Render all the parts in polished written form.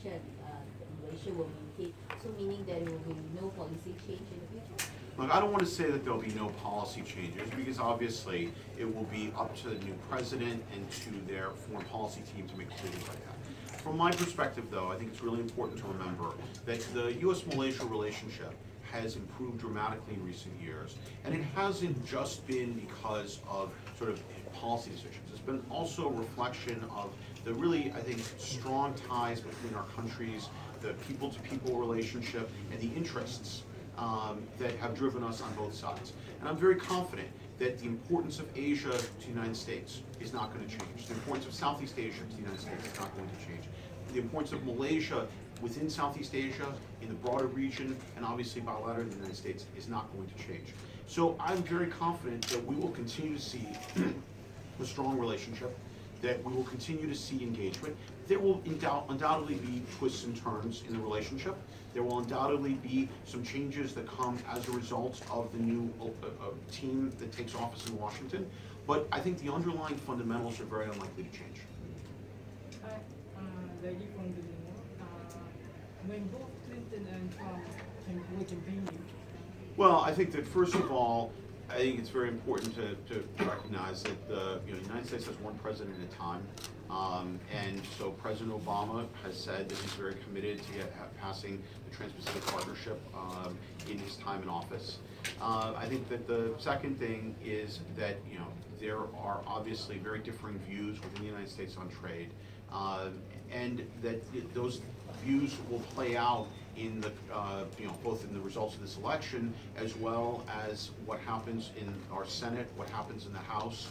election, Malaysia will be hit, so meaning that there will be no policy change in the future? Look, I don't want to say that there'll be no policy changes, because obviously it will be up to the new president and to their foreign policy team to make decisions like that. From my perspective, though, I think it's really important to remember that the U.S.-Malaysia relationship has improved dramatically in recent years, and it hasn't just been because of sort of policy decisions. It's been also a reflection of the really, I think, strong ties between our countries, the people-to-people relationship, and the interests that have driven us on both sides. And I'm very confident that the importance of Asia to the United States is not going to change. The importance of Southeast Asia to the United States is not going to change. The importance of Malaysia within Southeast Asia, in the broader region, and obviously bilateral in the United States is not going to change. So I'm very confident that we will continue to see a strong relationship, that we will continue to see engagement. There will undoubtedly be twists and turns in the relationship. There will undoubtedly be some changes that come as a result of the new team that takes office in Washington. But I think the underlying fundamentals are very unlikely to change. Lady from the when both Clinton and Trump were campaigning. Well, I think that first of all, I think it's very important to recognize that the United States has one president at a time, and so President Obama has said that he's very committed to passing the Trans-Pacific Partnership in his time in office. I think that the second thing is that there are obviously very differing views within the United States on trade, and that those views will play out in the both in the results of this election as well as what happens in our Senate, what happens in the House,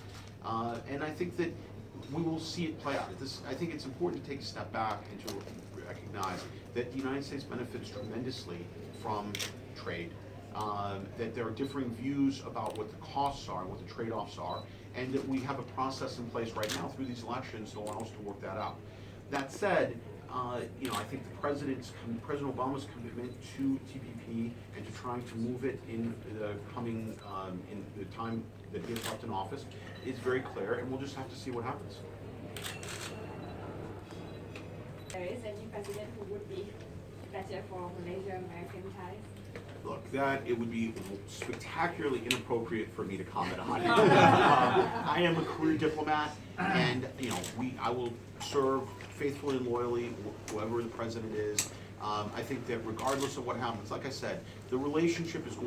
and I think that we will see it play out. I think it's important to take a step back and to recognize that the United States benefits tremendously from trade, that there are differing views about what the costs are and what the trade-offs are, and that we have a process in place right now through these elections to allow us to work that out. That said, I think President Obama's commitment to TPP and to trying to move it in the coming in the time that he has left in office is very clear, and we'll just have to see what happens. There is any president who would be better for Malaysia-American ties? Look, that it would be spectacularly inappropriate for me to comment on. I am a career diplomat, and I will serve faithfully and loyally whoever the president is. I think that regardless of what happens, like I said, the relationship is going